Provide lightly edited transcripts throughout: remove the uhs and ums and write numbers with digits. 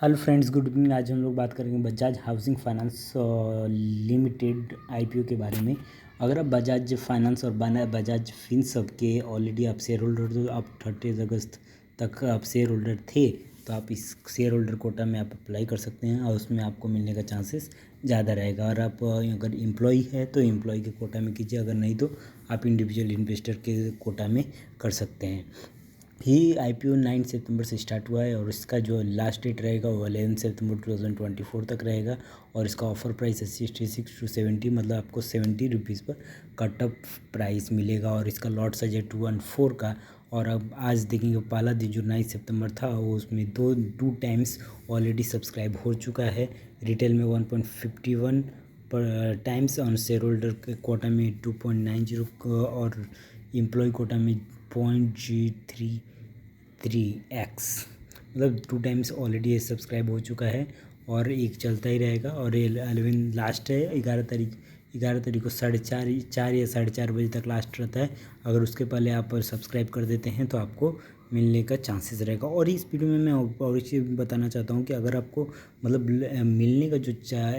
Hello friends, good evening. आज हम लोग बात करेंगे Bajaj Housing finance limited IPO के बारे में। अगर आप बजाज फाइनेंस और बजाज फिनसर्व के ऑलरेडी आप शेयर होल्डर, तो आप 30 अगस्त तक आप शेयर होल्डर थे, तो आप इस शेयर होल्डर कोटा में आप अप्लाई कर सकते हैं और उसमें आपको मिलने का चांसेस ज़्यादा रहेगा। और आप अगर एम्प्लॉई है तो एम्प्लॉई के कोटा में कीजिए, अगर नहीं तो आप इंडिविजुअल इन्वेस्टर के कोटा में कर सकते हैं। ही आईपीओ 9 सितंबर से स्टार्ट हुआ है और इसका जो लास्ट डेट रहेगा वो 11 सितंबर 2024 तक रहेगा। और इसका ऑफर प्राइस है 66 to 70, मतलब आपको 70 रुपीज़ पर कट ऑफ प्राइस मिलेगा। और इसका लॉट साइज है 214 का। और अब आज देखेंगे पहला दिन जो 9 सितंबर था वो उसमें टू टाइम्स ऑलरेडी सब्सक्राइब हो चुका है। रिटेल में 1.51 पर टाइम्स, ऑन शेयर होल्डर के कोटा में 2.90 और एम्प्लॉय कोटा में 0.33x, मतलब 2 टाइम्स ऑलरेडी ये सब्सक्राइब हो चुका है और एक चलता ही रहेगा। और ये 11 लास्ट है 11 तारीख को 4:30 या 4:30 बजे तक लास्ट रहता है। अगर उसके पहले आप सब्सक्राइब कर देते हैं तो आपको मिलने का चांसेस रहेगा। और इस वीडियो में मैं और एक चीज़ बताना चाहता हूँ कि अगर आपको मतलब मिलने का जो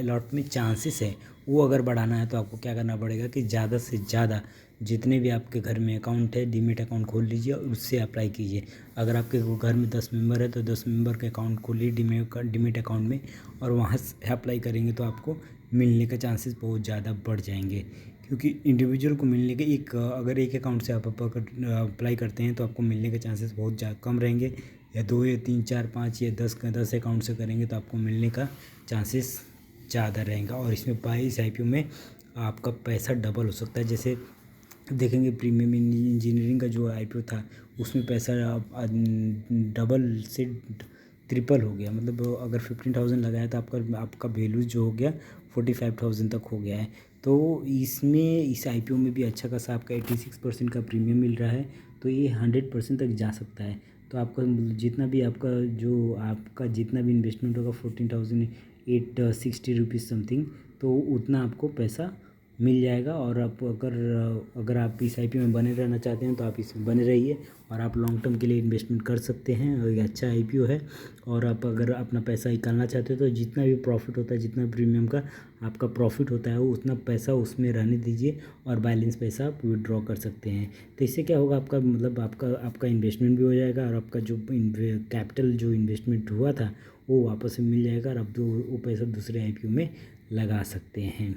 लॉट में चांसेस है वो अगर बढ़ाना है तो आपको क्या करना पड़ेगा कि ज़्यादा से ज़्यादा जितने भी आपके घर में अकाउंट है डीमेट अकाउंट खोल लीजिए और उससे अप्लाई कीजिए। अगर आपके घर में 10 मेंबर है तो 10 मेंबर के अकाउंट खोलिए डीमेट अकाउंट में, और वहाँ से अप्लाई करेंगे तो आपको मिलने के चांसेस बहुत ज़्यादा बढ़ जाएंगे। क्योंकि इंडिविजुअल को मिलने के अगर एक अकाउंट से आप अप्लाई करते हैं तो आपको मिलने के चांसेस बहुत ज़्यादा कम रहेंगे। या 2 या 3 4 5 या 10 अकाउंट से करेंगे तो आपको मिलने का चांसेस ज़्यादा रहेगा। और इसमें 22 आईपीओ में आपका पैसा डबल हो सकता है। जैसे देखेंगे प्रीमियम इंजीनियरिंग का जो आईपीओ था उसमें पैसा डबल से ट्रिपल हो गया। मतलब अगर 15,000 लगाया तो आपका वैल्यू जो हो गया 45,000 तक हो गया है। तो इसमें इस आईपीओ में भी अच्छा खासा आपका 86% का प्रीमियम मिल रहा है, तो ये 100% तक जा सकता है। तो आपका जितना भी आपका जितना भी इन्वेस्टमेंट होगा 14,860 रुपीज़ समथिंग, तो उतना आपको पैसा मिल जाएगा। और आप अगर आप इस आईपीओ में बने रहना चाहते हैं तो आप इसमें बने रहिए और आप लॉन्ग टर्म के लिए इन्वेस्टमेंट कर सकते हैं। और ये अच्छा आईपीओ है। और आप अगर अपना पैसा निकालना चाहते हो तो जितना भी प्रॉफिट होता है, जितना प्रीमियम का आपका प्रॉफिट होता है वो उतना पैसा उसमें रहने दीजिए और बैलेंस पैसा आप विड्रॉ कर सकते हैं। तो इससे क्या होगा, आपका मतलब आपका इन्वेस्टमेंट भी हो जाएगा और आपका जो कैपिटल जो इन्वेस्टमेंट हुआ था वो वापस मिल जाएगा और आप वो पैसा दूसरे आईपीओ में लगा सकते हैं।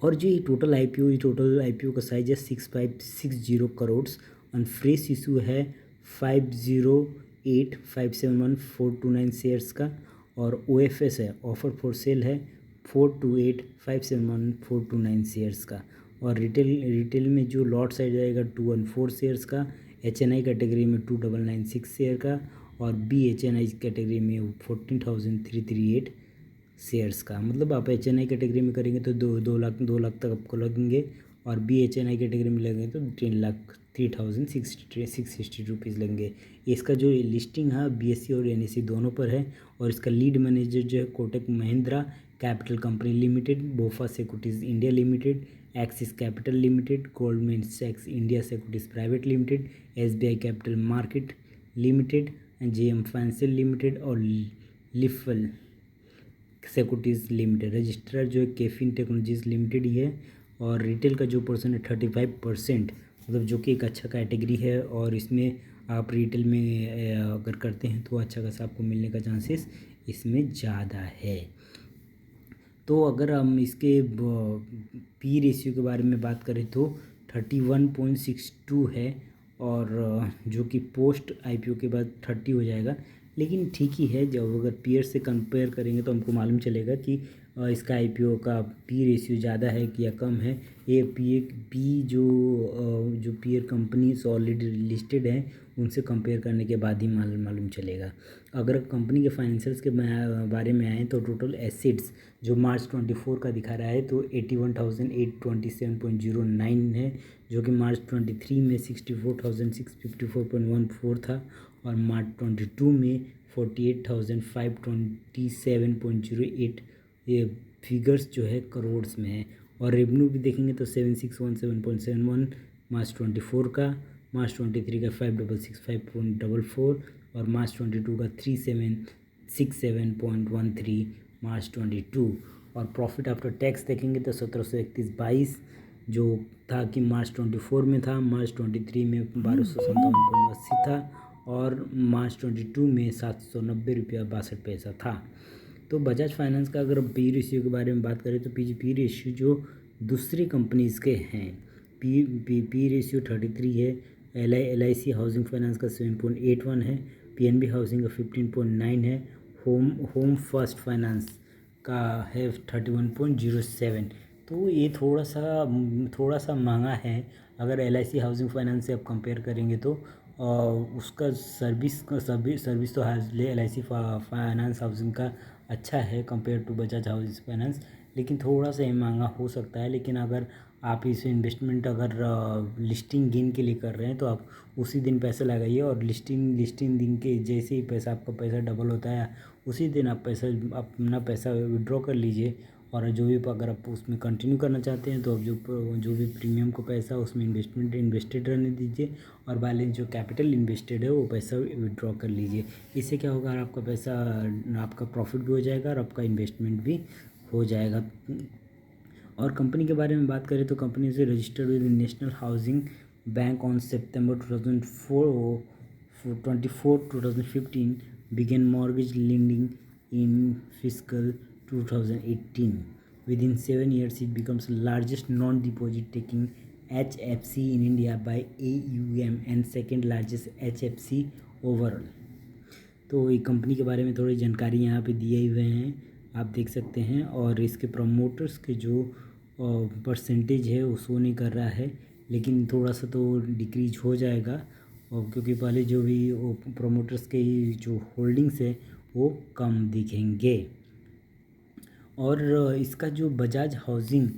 और जो ये टोटल आईपीओ का साइज है 6560 करोड़। और फ्रेश इशू है 508,571,429 शेयर्स का। और ओएफएस है, ऑफर फॉर सेल है 428,571,429 शेयर्स का। और रिटेल में जो लॉट साइज आएगा 214 शेयर्स का। एचएनआई कैटेगरी में 2996 शेयर का। और बीएचएनआई कैटेगरी में 14,338 शेयर्स का। मतलब आप एचएनआई कैटेगरी में करेंगे तो दो लाख तक आपको लगेंगे। और बीएचएनआई कैटेगरी में लगेंगे तो 10,03,660 रुपीज़ लगेंगे। इसका जो लिस्टिंग है बीएससी और एनएससी दोनों पर है। और इसका लीड मैनेजर जो है Kotak Mahindra capital company limited, BofA securities India limited, Axis capital limited, Goldman सैक्स India securities private limited, SBI capital market limited, JM financial limited और लिफल सिक्योरिटीज़ लिमिटेड। रजिस्ट्रार जो है केफिन टेक्नोलॉजीज लिमिटेड ही है। और रिटेल का जो पर्सन है 35%, मतलब जो कि एक अच्छा कैटेगरी है। और इसमें आप रिटेल में अगर करते हैं तो अच्छा खासा आपको मिलने का चांसेस इसमें ज़्यादा है। तो अगर हम इसके पी रेशियो के बारे में बात करें तो 31.62 है। और जो कि पोस्ट आईपीओ के बाद 30 हो जाएगा, लेकिन ठीक ही है। जब अगर पीयर से कंपेयर करेंगे तो हमको मालूम चलेगा कि इसका आईपीओ का पी रेशियो ज़्यादा है कि या कम है। ये पी जो पीयर कंपनीज ऑलरेडी लिस्टेड हैं उनसे कंपेयर करने के बाद ही मालूम चलेगा। अगर कंपनी के फाइनेंशियल्स के बारे में आए तो टोटल एसेट्स जो मार्च 24 का दिखा रहा है तो 81,827.09 है, जो कि मार्च 23 में 64,654.14 था। और मार्च 22 में 48,527.08 ये फिगर्स जो है करोड्स में है। और रेवेन्यू भी देखेंगे तो 7617.71 मार्च 24 का, मार्च 23 का 5665.44 और मार्च 22 का 67.13 मार्च 22। और प्रॉफिट आफ्टर टैक्स देखेंगे तो 1731.22 जो था कि मार्च 24 में था, मार्च 23 में 1257.80 था और मार्च 22 में 790 रुपया 62 पैसा था। तो बजाज फाइनेंस का अगर पी रेशियो के बारे में बात करें तो पी रेशियो जो दूसरी कंपनीज़ के हैं, पी रेशियो 33 है। LIC हाउसिंग फाइनेंस का 7.81 है, PNB हाउसिंग का 15.9 है, होम फर्स्ट फाइनेंस का है 31.07। तो ये थोड़ा सा महंगा है। अगर LIC हाउसिंग फाइनेंस से आप कंपेयर करेंगे तो उसका सर्विस तो LIC फाइनेंस हाउसिंग का अच्छा है compare to Bajaj Housing Finance, लेकिन थोड़ा सा महंगा हो सकता है। लेकिन अगर आप इस इन्वेस्टमेंट अगर लिस्टिंग गेन के लिए कर रहे हैं तो आप उसी दिन पैसा लगाइए और लिस्टिंग दिन के जैसे ही आपका पैसा डबल होता है उसी दिन आप अपना पैसा विड्रॉ कर लीजिए। और जो भी अगर आप उसमें कंटिन्यू करना चाहते हैं तो आप जो भी प्रीमियम को पैसा उसमें इन्वेस्टेड रहने दीजिए और बैलेंस जो कैपिटल इन्वेस्टेड है वो पैसा विड्रॉ कर लीजिए। इससे क्या होगा, आपका पैसा, आपका प्रॉफिट भी हो जाएगा और आपका इन्वेस्टमेंट भी हो जाएगा। और कंपनी के बारे में बात करें तो कंपनी से registered with national housing bank on September 2015 began mortgage lending in fiscal 2018. Within 7 years, it becomes the largest non-deposit taking HFC in India by AUM and second largest HFC overall. तो ये company के बारे में थोड़ी जानकारी यहाँ पे दिए हुए हैं, आप देख सकते हैं। और इसके प्रमोटर्स के जो परसेंटेज है वो शो नहीं कर रहा है, लेकिन थोड़ा सा तो डिक्रीज हो जाएगा और क्योंकि पहले जो भी वो प्रमोटर्स के जो होल्डिंग्स है वो कम दिखेंगे। और इसका जो बजाज हाउसिंग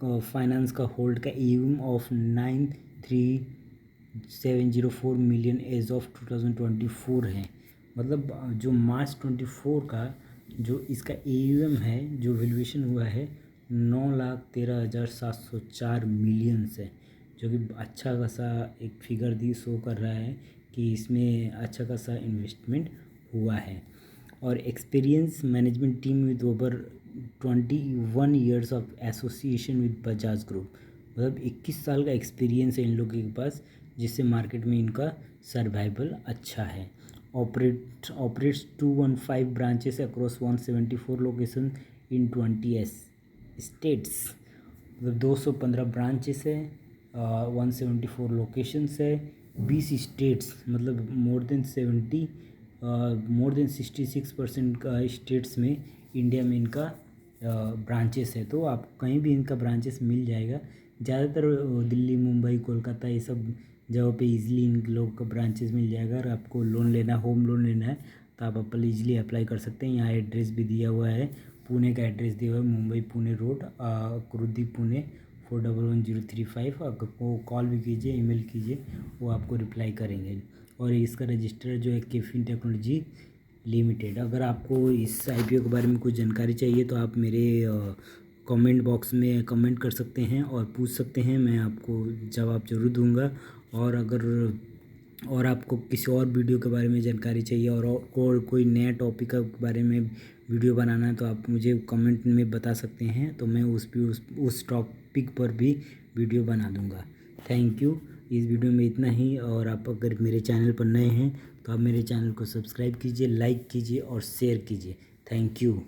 फाइनेंस का होल्ड का AUM of 93704 million as of 2024 है। मतलब जो मार्च 24 का जो इसका AUM है, जो वैल्यूएशन हुआ है 9,13,704 मिलियन से, जो कि अच्छा खासा एक फिगर शो कर रहा है कि इसमें अच्छा खासा इन्वेस्टमेंट हुआ है। और experience management team with over 21 years of association with Bajaj group, मतलब 21 साल का एक्सपीरियंस है इन लोगों के पास, जिससे मार्केट में इनका सर्वाइवल अच्छा है। Operates 215 branches across 174 location in 20 states, मतलब 215 ब्रांचेस है, 174 लोकेशंस है, 20 स्टेट्स, मतलब मोर देन 66% का स्टेट्स में इंडिया में इनका ब्रांचेस है। तो आप कहीं भी इनका ब्रांचेस मिल जाएगा। ज़्यादातर दिल्ली, मुंबई, कोलकाता ये सब जगहों पे इजीली इन लोगों का ब्रांचेस मिल जाएगा। और आपको लोन लेना, होम लोन लेना है तो आप अपने ईजिली अप्लाई कर सकते हैं। यहाँ एड्रेस भी दिया हुआ है, पुणे का एड्रेस दिया हुआ है, मुंबई पुणे रोड, कुरुदी पुणे 411035। आपको कॉल भी कीजिए, ईमेल कीजिए, वो आपको रिप्लाई करेंगे। और इसका रजिस्टर जो है केफिन टेक्नोलॉजी लिमिटेड। अगर आपको इस IPO के बारे में कुछ जानकारी चाहिए तो आप मेरे कमेंट बॉक्स में कमेंट कर सकते हैं और पूछ सकते हैं, मैं आपको जवाब ज़रूर दूंगा। और आपको किसी और वीडियो के बारे में जानकारी चाहिए और कोई नया टॉपिक के बारे में वीडियो बनाना है तो आप मुझे कमेंट में बता सकते हैं, तो मैं उस टॉपिक पर भी वीडियो बना दूंगा। Thank you. इस वीडियो में इतना ही। और आप अगर मेरे चैनल पर नए हैं तो आप मेरे चैनल को सब्सक्राइब कीजिए, लाइक कीजिए और शेयर कीजिए। Thank you.